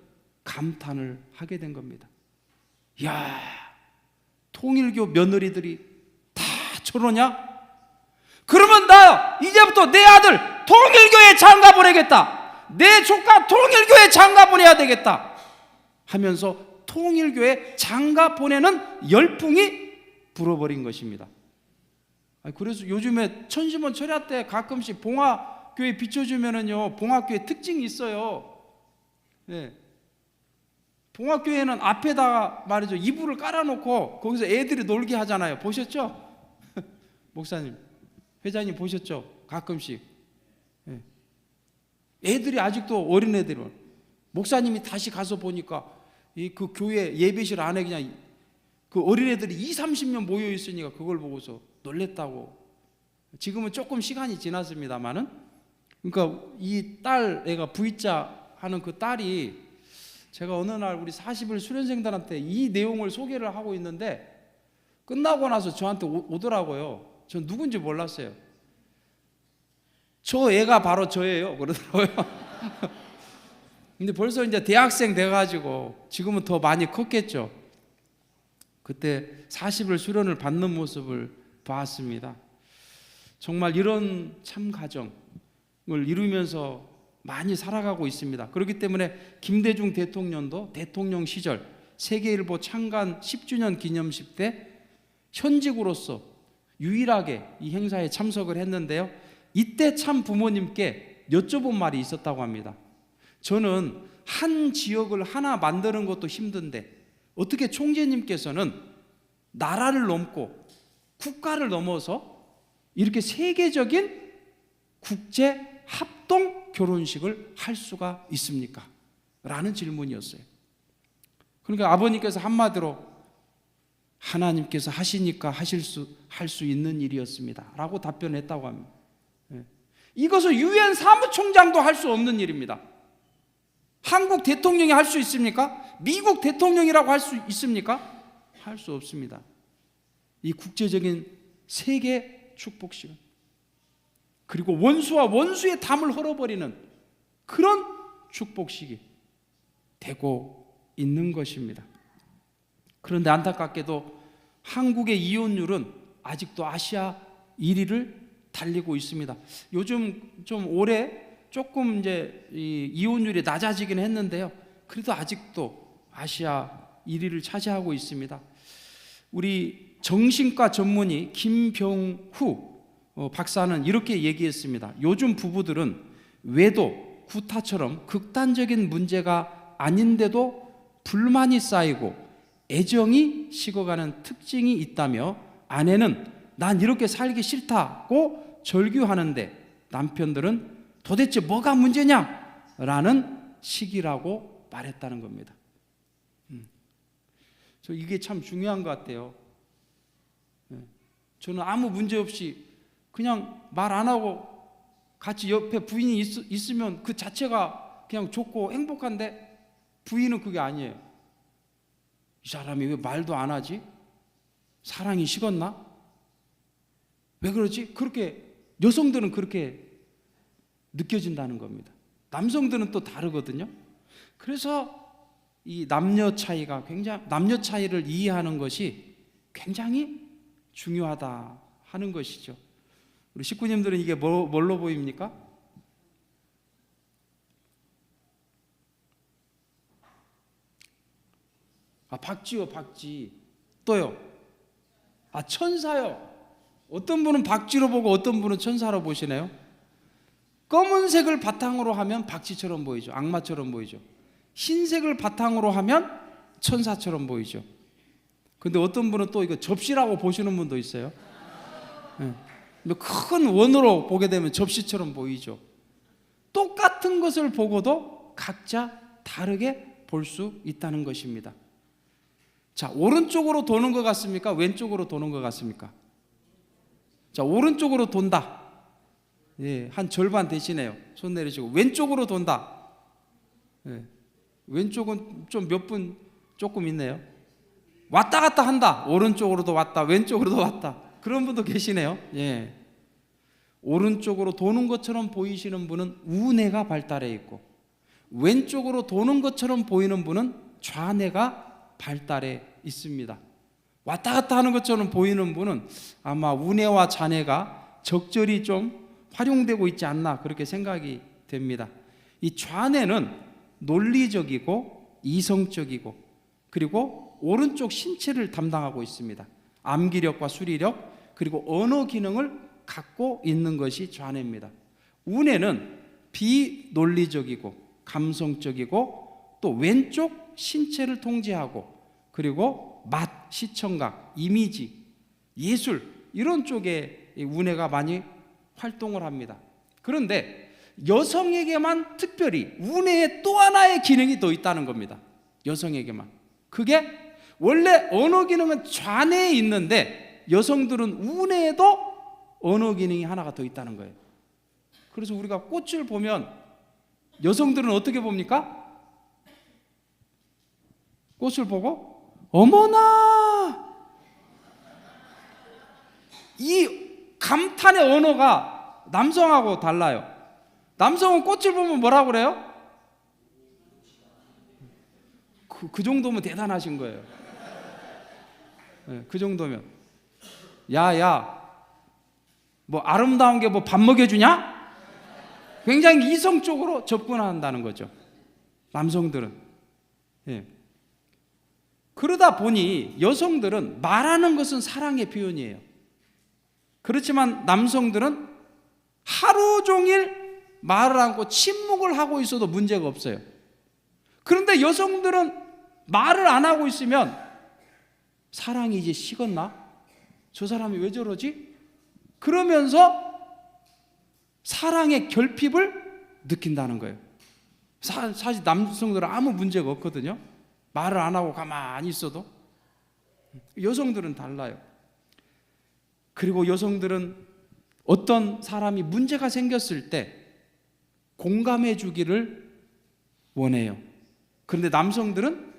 감탄을 하게 된 겁니다. 야, 통일교 며느리들이 다 저러냐? 그러면 나 이제부터 내 아들 통일교에 장가 보내겠다. 내 조카 통일교에 장가 보내야 되겠다 하면서 통일교에 장가 보내는 열풍이 불어버린 것입니다. 그래서 요즘에 천심원 철야 때 가끔씩 봉화교회 비춰주면은요, 봉화교회 특징이 있어요. 네. 봉화교회는 앞에다가 말이죠, 이불을 깔아놓고 거기서 애들이 놀게 하잖아요. 보셨죠? 목사님, 회장님 보셨죠? 가끔씩. 네. 애들이 아직도 어린애들은, 목사님이 다시 가서 보니까 그 교회 예배실 안에 그냥 그 어린애들이 30년 모여 있으니까 그걸 보고서 놀랬다고. 지금은 조금 시간이 지났습니다만은, 그러니까 이 딸 애가 V자 하는 그 딸이, 제가 어느 날 우리 40일 수련생들한테 이 내용을 소개를 하고 있는데 끝나고 나서 저한테 오더라고요. 전 누군지 몰랐어요. 저 애가 바로 저예요 그러더라고요. 근데 벌써 이제 대학생 돼가지고 지금은 더 많이 컸겠죠. 그때 40일 수련을 받는 모습을 봤습니다. 정말 이런 참 가정을 이루면서 많이 살아가고 있습니다. 그렇기 때문에 김대중 대통령도 대통령 시절 세계일보 창간 10주년 기념식 때 현직으로서 유일하게 이 행사에 참석을 했는데요. 이때 참 부모님께 여쭤본 말이 있었다고 합니다. 저는 한 지역을 하나 만드는 것도 힘든데 어떻게 총재님께서는 나라를 넘고 국가를 넘어서 이렇게 세계적인 국제 합동 결혼식을 할 수가 있습니까? 라는 질문이었어요. 그러니까 아버님께서 한마디로 하나님께서 하시니까 할 수 있는 일이었습니다 라고 답변했다고 합니다. 이것을 유엔 사무총장도 할 수 없는 일입니다. 한국 대통령이 할 수 있습니까? 미국 대통령이라고 할 수 있습니까? 할 수 없습니다. 이 국제적인 세계 축복 시간, 그리고 원수와 원수의 담을 헐어버리는 그런 축복식이 되고 있는 것입니다. 그런데 안타깝게도 한국의 이혼율은 아직도 아시아 1위를 달리고 있습니다. 요즘 좀 올해 조금 이제 이혼율이 낮아지긴 했는데요. 그래도 아직도 아시아 1위를 차지하고 있습니다. 우리 정신과 전문의 김병후 박사는 이렇게 얘기했습니다. 요즘 부부들은 외도, 구타처럼 극단적인 문제가 아닌데도 불만이 쌓이고 애정이 식어가는 특징이 있다며, 아내는 난 이렇게 살기 싫다고 절규하는데 남편들은 도대체 뭐가 문제냐? 라는 시기라고 말했다는 겁니다. 저 이게 참 중요한 것 같아요. 저는 아무 문제 없이 그냥 말 안 하고 같이 옆에 부인이 있으면 그 자체가 그냥 좋고 행복한데, 부인은 그게 아니에요. 이 사람이 왜 말도 안 하지? 사랑이 식었나? 왜 그러지? 그렇게 여성들은 그렇게 느껴진다는 겁니다. 남성들은 또 다르거든요. 그래서 이 남녀 차이를 이해하는 것이 굉장히 중요하다 하는 것이죠. 우리 식구님들은 이게 뭘로 보입니까? 박쥐요, 박쥐. 또요? 천사요. 어떤 분은 박쥐로 보고 어떤 분은 천사로 보시네요. 검은색을 바탕으로 하면 박쥐처럼 보이죠. 악마처럼 보이죠. 흰색을 바탕으로 하면 천사처럼 보이죠. 근데 어떤 분은 또 이거 접시라고 보시는 분도 있어요. 큰 원으로 보게 되면 접시처럼 보이죠. 똑같은 것을 보고도 각자 다르게 볼 수 있다는 것입니다. 자, 오른쪽으로 도는 것 같습니까? 왼쪽으로 도는 것 같습니까? 자, 오른쪽으로 돈다. 예, 한 절반 되시네요. 손 내리시고. 왼쪽으로 돈다. 예, 왼쪽은 좀 몇 분 조금 있네요. 왔다 갔다 한다. 오른쪽으로도 왔다, 왼쪽으로도 왔다. 그런 분도 계시네요. 예. 오른쪽으로 도는 것처럼 보이시는 분은 우뇌가 발달해 있고, 왼쪽으로 도는 것처럼 보이는 분은 좌뇌가 발달해 있습니다. 왔다 갔다 하는 것처럼 보이는 분은 아마 우뇌와 좌뇌가 적절히 좀 활용되고 있지 않나, 그렇게 생각이 됩니다. 이 좌뇌는 논리적이고 이성적이고, 그리고 오른쪽 신체를 담당하고 있습니다. 암기력과 수리력, 그리고 언어 기능을 갖고 있는 것이 좌뇌입니다. 우뇌는 비논리적이고 감성적이고, 또 왼쪽 신체를 통제하고, 그리고 맛, 시청각, 이미지, 예술, 이런 쪽에 우뇌가 많이 활동을 합니다. 그런데 여성에게만 특별히 우뇌에 또 하나의 기능이 더 있다는 겁니다. 여성에게만. 그게 원래 언어 기능은 좌뇌에 있는데 여성들은 우뇌에도 언어 기능이 하나가 더 있다는 거예요. 그래서 우리가 꽃을 보면 여성들은 어떻게 봅니까? 꽃을 보고 어머나, 이 감탄의 언어가 남성하고 달라요. 남성은 꽃을 보면 뭐라고 그래요? 그 정도면 대단하신 거예요. 네, 그 정도면 야야 뭐 아름다운 게 뭐 밥 먹여주냐? 굉장히 이성적으로 접근한다는 거죠, 남성들은. 예. 그러다 보니 여성들은 말하는 것은 사랑의 표현이에요. 그렇지만 남성들은 하루 종일 말을 않고 침묵을 하고 있어도 문제가 없어요. 그런데 여성들은 말을 안 하고 있으면 사랑이 이제 식었나? 저 사람이 왜 저러지? 그러면서 사랑의 결핍을 느낀다는 거예요. 사실 남성들은 아무 문제가 없거든요. 말을 안 하고 가만히 있어도. 여성들은 달라요. 그리고 여성들은 어떤 사람이 문제가 생겼을 때 공감해 주기를 원해요. 그런데 남성들은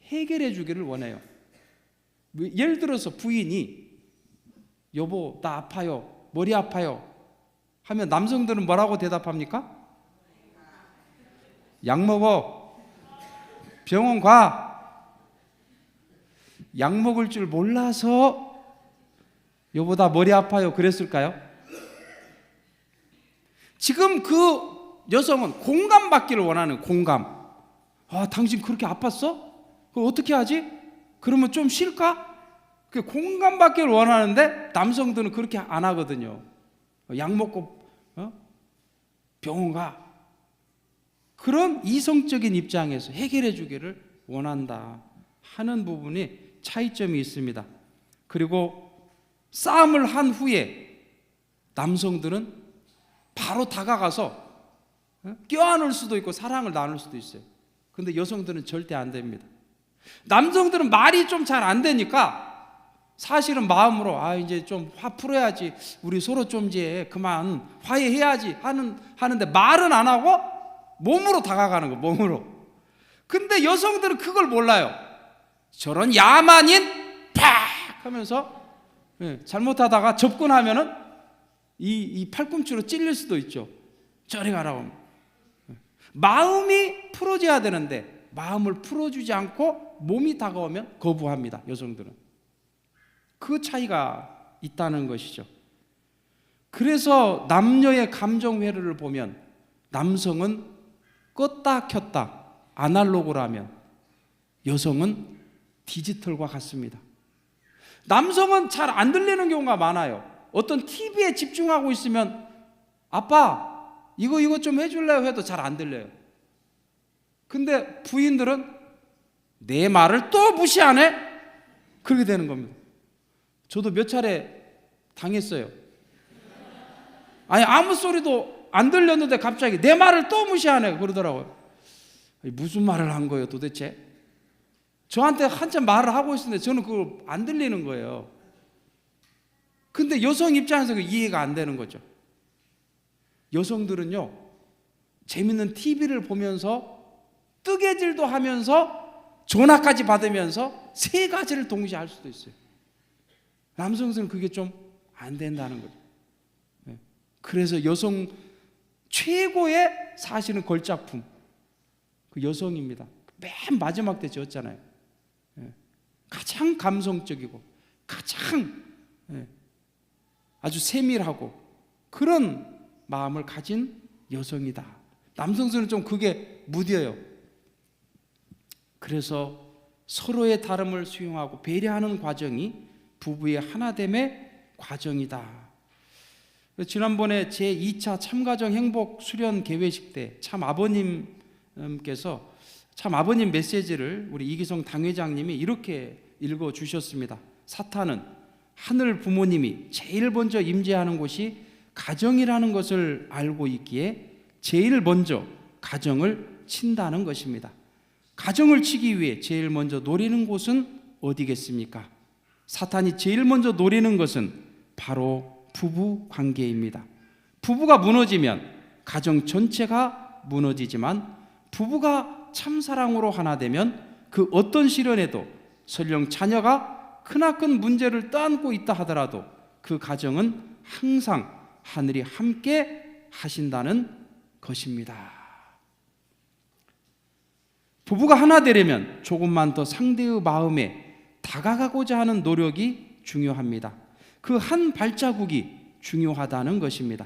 해결해 주기를 원해요. 예를 들어서 부인이 여보 나 아파요, 머리 아파요 하면 남성들은 뭐라고 대답합니까? 약 먹어, 병원 가. 약 먹을 줄 몰라서 여보 나 머리 아파요 그랬을까요? 지금 그 여성은 공감받기를 원하는, 공감. 아 당신 그렇게 아팠어? 그럼 어떻게 하지? 그러면 좀 쉴까? 그 공감받기를 원하는데 남성들은 그렇게 안 하거든요. 약 먹고 병원 가. 그런 이성적인 입장에서 해결해 주기를 원한다 하는 부분이 차이점이 있습니다. 그리고 싸움을 한 후에 남성들은 바로 다가가서 껴안을 수도 있고 사랑을 나눌 수도 있어요. 그런데 여성들은 절대 안 됩니다. 남성들은 말이 좀 잘 안 되니까 사실은 마음으로 이제 좀 화 풀어야지, 우리 서로 좀 이제 그만 화해해야지 하는데 말은 안 하고 몸으로 다가가는 거, 몸으로. 근데 여성들은 그걸 몰라요. 저런 야만인 팍 하면서 잘못하다가 접근하면은 이 팔꿈치로 찔릴 수도 있죠. 저리 가라고. 마음이 풀어져야 되는데 마음을 풀어주지 않고 몸이 다가오면 거부합니다, 여성들은. 그 차이가 있다는 것이죠. 그래서 남녀의 감정 회로를 보면 남성은 껐다 켰다 아날로그라면 여성은 디지털과 같습니다. 남성은 잘 안 들리는 경우가 많아요. 어떤 TV에 집중하고 있으면 아빠 이거 좀 해줄래요 해도 잘 안 들려요. 근데 부인들은 내 말을 또 무시하네? 그렇게 되는 겁니다. 저도 몇 차례 당했어요. 아무 소리도 안 들렸는데 갑자기 내 말을 또 무시하네 그러더라고요. 무슨 말을 한 거예요 도대체? 저한테 한참 말을 하고 있었는데 저는 그걸 안 들리는 거예요. 근데 여성 입장에서 이해가 안 되는 거죠. 여성들은요 재밌는 TV를 보면서 뜨개질도 하면서 전화까지 받으면서 세 가지를 동시에 할 수도 있어요. 남성들은 그게 좀 안 된다는 거죠. 그래서 여성 최고의 사실은 걸작품 그 여성입니다. 맨 마지막 때 지었잖아요. 가장 감성적이고 가장 아주 세밀하고 그런 마음을 가진 여성이다. 남성들은 좀 그게 무뎌요. 그래서 서로의 다름을 수용하고 배려하는 과정이 부부의 하나됨의 과정이다. 지난번에 제2차 참가정 행복 수련 개회식 때 참 아버님께서 참 아버님 메시지를 우리 이기성 당회장님이 이렇게 읽어주셨습니다. 사탄은 하늘 부모님이 제일 먼저 임재하는 곳이 가정이라는 것을 알고 있기에 제일 먼저 가정을 친다는 것입니다. 가정을 치기 위해 제일 먼저 노리는 곳은 어디겠습니까? 사탄이 제일 먼저 노리는 것은 바로 부부 관계입니다. 부부가 무너지면 가정 전체가 무너지지만 부부가 참사랑으로 하나 되면 그 어떤 시련에도 설령 자녀가 크나큰 문제를 떠안고 있다 하더라도 그 가정은 항상 하늘이 함께 하신다는 것입니다. 부부가 하나 되려면 조금만 더 상대의 마음에 다가가고자 하는 노력이 중요합니다. 그 한 발자국이 중요하다는 것입니다.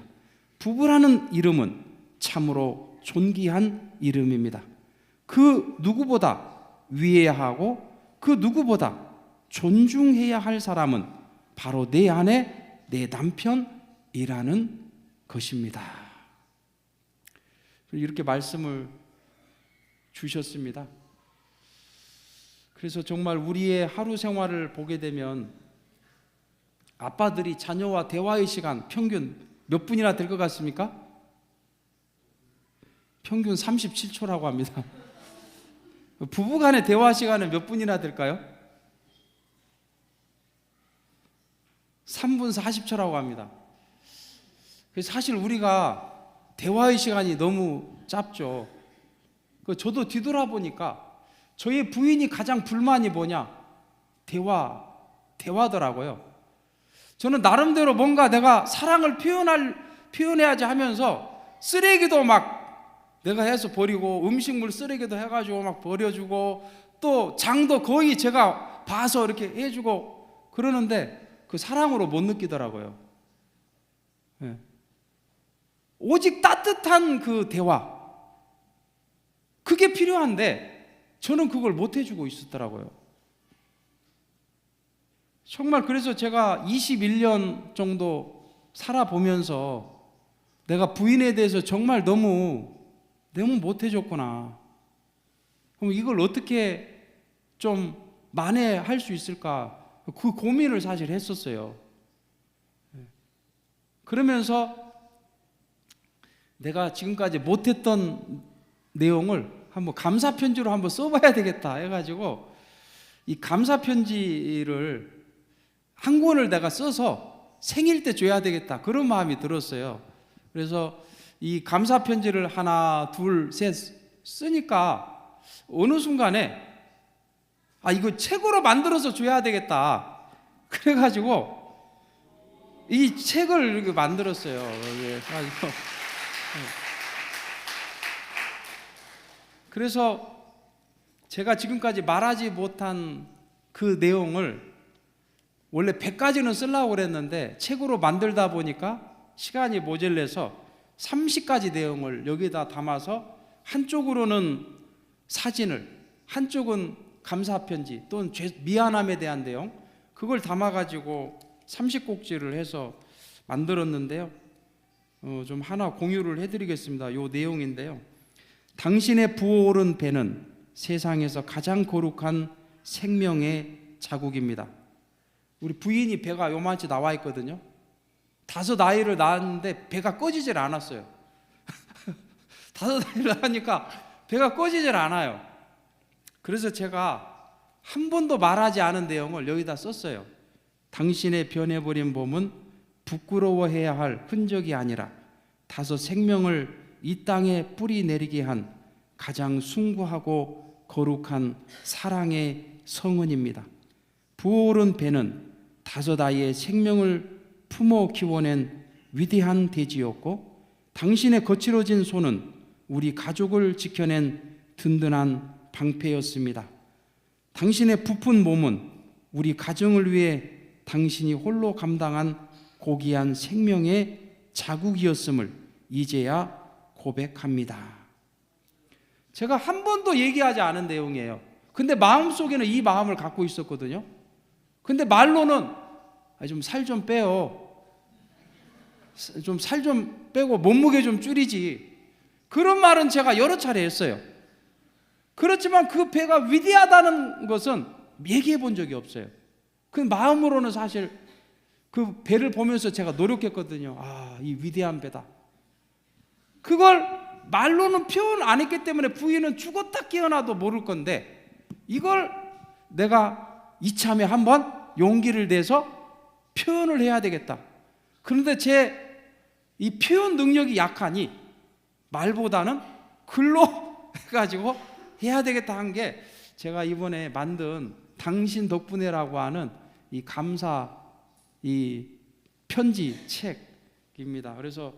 부부라는 이름은 참으로 존귀한 이름입니다. 그 누구보다 위해야 하고 그 누구보다 존중해야 할 사람은 바로 내 아내, 내 남편이라는 것입니다. 이렇게 말씀을 주셨습니다. 그래서 정말 우리의 하루 생활을 보게 되면 아빠들이 자녀와 대화의 시간 평균 몇 분이나 될 것 같습니까? 평균 37초라고 합니다. 부부간의 대화 시간은 몇 분이나 될까요? 3분 40초라고 합니다. 그래서 사실 우리가 대화의 시간이 너무 짧죠. 저도 뒤돌아보니까 저의 부인이 가장 불만이 뭐냐? 대화더라고요. 저는 나름대로 뭔가 내가 사랑을 표현해야지 하면서 쓰레기도 막 내가 해서 버리고 음식물 쓰레기도 해가지고 막 버려주고 또 장도 거의 제가 봐서 이렇게 해주고 그러는데 그 사랑으로 못 느끼더라고요. 네. 오직 따뜻한 그 대화 그게 필요한데 저는 그걸 못 해주고 있었더라고요. 정말 그래서 제가 21년 정도 살아보면서 내가 부인에 대해서 정말 너무 못 해줬구나. 그럼 이걸 어떻게 좀 만회할 수 있을까? 그 고민을 사실 했었어요. 그러면서 내가 지금까지 못했던 내용을 한번 감사편지로 한번 써봐야 되겠다 해가지고 이 감사편지를 한 권을 내가 써서 생일 때 줘야 되겠다 그런 마음이 들었어요. 그래서 이 감사편지를 하나 둘 셋 쓰니까 어느 순간에 이거 책으로 만들어서 줘야 되겠다 그래가지고 이 책을 이렇게 만들었어요. 그래서 제가 지금까지 말하지 못한 그 내용을 원래 100가지는 쓰려고 그랬는데 책으로 만들다 보니까 시간이 모자라서 30가지 내용을 여기다 담아서 한쪽으로는 사진을 한쪽은 감사편지 또는 미안함에 대한 내용 그걸 담아가지고 30곡지를 해서 만들었는데요. 좀 하나 공유를 해드리겠습니다. 이 내용인데요. 당신의 부어오른 배는 세상에서 가장 거룩한 생명의 자국입니다. 우리 부인이 배가 요만치 나와 있거든요. 5 아이를 낳았는데 배가 꺼지질 않았어요. 5 아이를 낳으니까 배가 꺼지질 않아요. 그래서 제가 한 번도 말하지 않은 내용을 여기다 썼어요. 당신의 변해버린 몸은 부끄러워해야 할 흔적이 아니라 5 생명을 이 땅에 뿌리 내리게 한 가장 숭고하고 거룩한 사랑의 성은입니다. 부어오른 배는 5 아이의 생명을 품어 키워낸 위대한 돼지였고 당신의 거칠어진 손은 우리 가족을 지켜낸 든든한 방패였습니다. 당신의 부푼 몸은 우리 가정을 위해 당신이 홀로 감당한 고귀한 생명의 자국이었음을 이제야 고백합니다. 제가 한 번도 얘기하지 않은 내용이에요. 근데 마음속에는 이 마음을 갖고 있었거든요. 근데 말로는 좀 살 좀 빼요. 좀 살 좀 빼고 몸무게 좀 줄이지. 그런 말은 제가 여러 차례 했어요. 그렇지만 그 배가 위대하다는 것은 얘기해 본 적이 없어요. 그 마음으로는 사실 그 배를 보면서 제가 노력했거든요. 이 위대한 배다. 그걸 말로는 표현 안 했기 때문에 부인은 죽었다 깨어나도 모를 건데 이걸 내가 이참에 한번 용기를 내서 표현을 해야 되겠다. 그런데 제 이 표현 능력이 약하니 말보다는 글로 해가지고 해야 되겠다 한 게 제가 이번에 만든 당신 덕분에라고 하는 이 감사 이 편지 책입니다. 그래서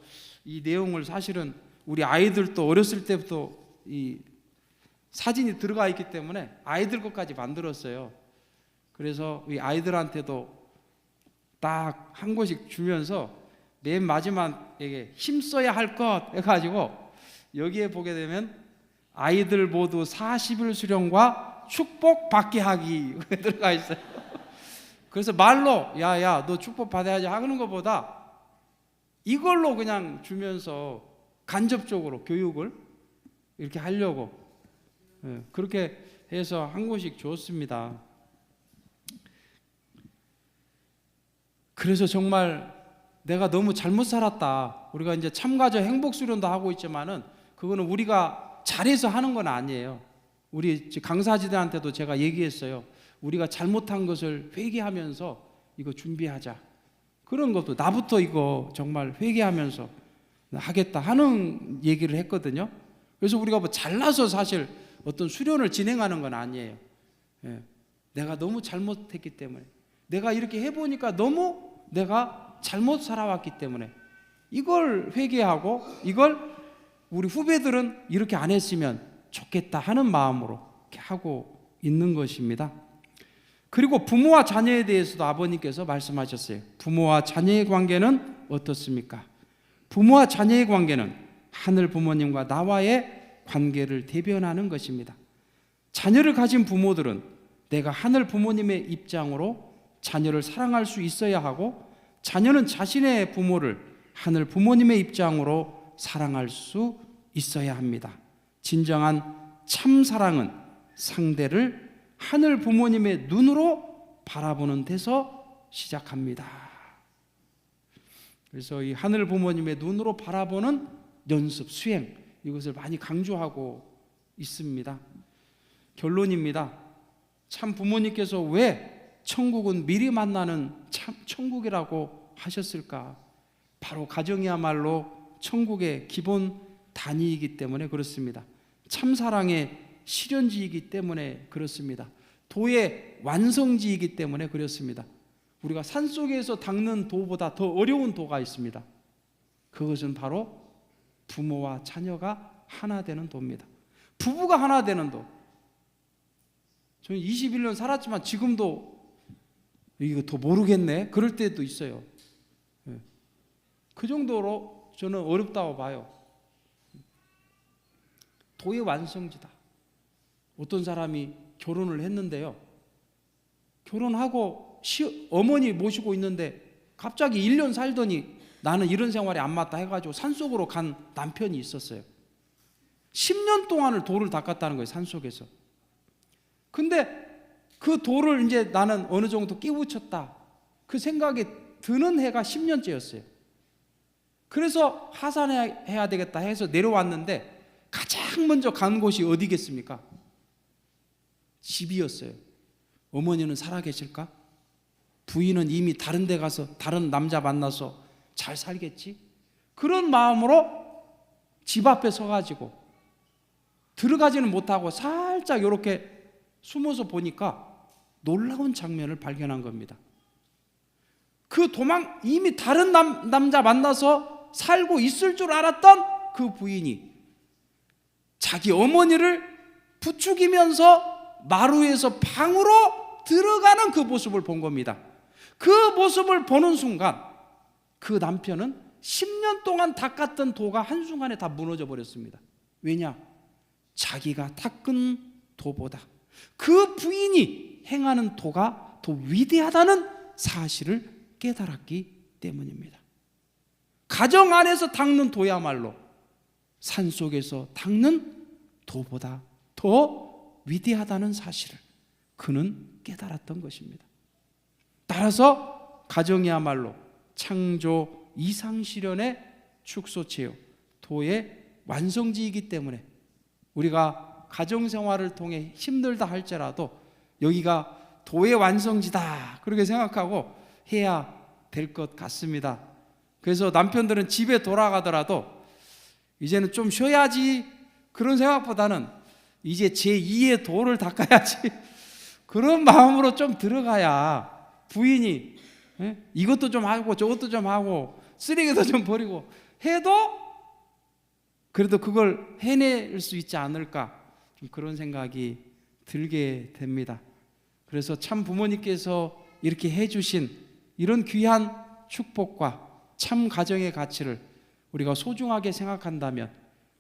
이 내용을 사실은 우리 아이들도 어렸을 때부터 이 사진이 들어가 있기 때문에 아이들 것까지 만들었어요. 그래서 이 아이들한테도 딱 한 권씩 주면서 맨 마지막에 힘써야 할 것 해가지고 여기에 보게 되면 아이들 모두 40일 수련과 축복 받게 하기 들어가 있어요. 그래서 말로 야야 너 축복 받아야지 하는 것보다 이걸로 그냥 주면서 간접적으로 교육을 이렇게 하려고 그렇게 해서 한 권씩 줬습니다. 그래서 정말 내가 너무 잘못 살았다. 우리가 이제 참가자 행복 수련도 하고 있지만은 그거는 우리가 잘해서 하는 건 아니에요. 우리 강사지들한테도 제가 얘기했어요. 우리가 잘못한 것을 회개하면서 이거 준비하자. 그런 것도 나부터 이거 정말 회개하면서 하겠다 하는 얘기를 했거든요. 그래서 우리가 뭐 잘나서 사실 어떤 수련을 진행하는 건 아니에요. 내가 너무 잘못했기 때문에 내가 이렇게 해보니까 너무 내가 잘못 살아왔기 때문에 이걸 회개하고 이걸 우리 후배들은 이렇게 안 했으면 좋겠다 하는 마음으로 이렇게 하고 있는 것입니다. 그리고 부모와 자녀에 대해서도 아버님께서 말씀하셨어요. 부모와 자녀의 관계는 어떻습니까? 부모와 자녀의 관계는 하늘 부모님과 나와의 관계를 대변하는 것입니다. 자녀를 가진 부모들은 내가 하늘 부모님의 입장으로 자녀를 사랑할 수 있어야 하고 자녀는 자신의 부모를 하늘 부모님의 입장으로 사랑할 수 있어야 합니다. 진정한 참 사랑은 상대를 하늘 부모님의 눈으로 바라보는 데서 시작합니다. 그래서 이 하늘 부모님의 눈으로 바라보는 연습, 수행 이것을 많이 강조하고 있습니다. 결론입니다. 참 부모님께서 왜 천국은 미리 만나는 참 천국이라고 하셨을까? 바로 가정이야말로 천국의 기본 단위이기 때문에 그렇습니다. 참사랑의 실현지이기 때문에 그렇습니다. 도의 완성지이기 때문에 그렇습니다. 우리가 산속에서 닦는 도보다 더 어려운 도가 있습니다. 그것은 바로 부모와 자녀가 하나 되는 도입니다. 부부가 하나 되는 도. 저는 21년 살았지만 지금도 이거 더 모르겠네 그럴 때도 있어요. 그 정도로 저는 어렵다고 봐요. 도의 완성지다. 어떤 사람이 결혼을 했는데요, 결혼하고 어머니 모시고 있는데 갑자기 1년 살더니 나는 이런 생활이 안 맞다 해가지고 산속으로 간 남편이 있었어요. 10년 동안을 돌을 닦았다는 거예요, 산속에서. 근데 그 돌을 이제 나는 어느 정도 끼우쳤다 그 생각이 드는 해가 10년째였어요. 그래서 하산해야 되겠다 해서 내려왔는데 가장 먼저 간 곳이 어디겠습니까? 집이었어요. 어머니는 살아계실까? 부인은 이미 다른 데 가서 다른 남자 만나서 잘 살겠지? 그런 마음으로 집 앞에 서가지고 들어가지는 못하고 살짝 이렇게 숨어서 보니까 놀라운 장면을 발견한 겁니다. 그 이미 다른 남자 만나서 살고 있을 줄 알았던 그 부인이 자기 어머니를 부추기면서 마루에서 방으로 들어가는 그 모습을 본 겁니다. 그 모습을 보는 순간 그 남편은 10년 동안 닦았던 도가 한순간에 다 무너져 버렸습니다. 왜냐? 자기가 닦은 도보다 그 부인이 행하는 도가 더 위대하다는 사실을 깨달았기 때문입니다. 가정 안에서 닦는 도야말로 산속에서 닦는 도보다 더 위대하다는 사실을 그는 깨달았던 것입니다. 따라서 가정이야말로 창조 이상실현의 축소체요 도의 완성지이기 때문에 우리가 가정생활을 통해 힘들다 할지라도 여기가 도의 완성지다 그렇게 생각하고 해야 될 것 같습니다. 그래서 남편들은 집에 돌아가더라도 이제는 좀 쉬어야지 그런 생각보다는 이제 제2의 도를 닦아야지 그런 마음으로 좀 들어가야 부인이 이것도 좀 하고 저것도 좀 하고 쓰레기도 좀 버리고 해도 그래도 그걸 해낼 수 있지 않을까, 좀 그런 생각이 들게 됩니다. 그래서 참 부모님께서 이렇게 해주신 이런 귀한 축복과 참 가정의 가치를 우리가 소중하게 생각한다면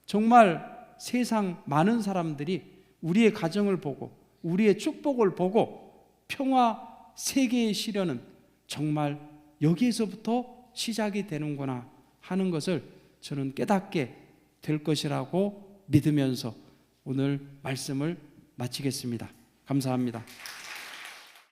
정말 세상 많은 사람들이 우리의 가정을 보고 우리의 축복을 보고 평화 세계의 시련은 정말 여기에서부터 시작이 되는구나 하는 것을 저는 깨닫게 될 것이라고 믿으면서 오늘 말씀을 마치겠습니다. 감사합니다.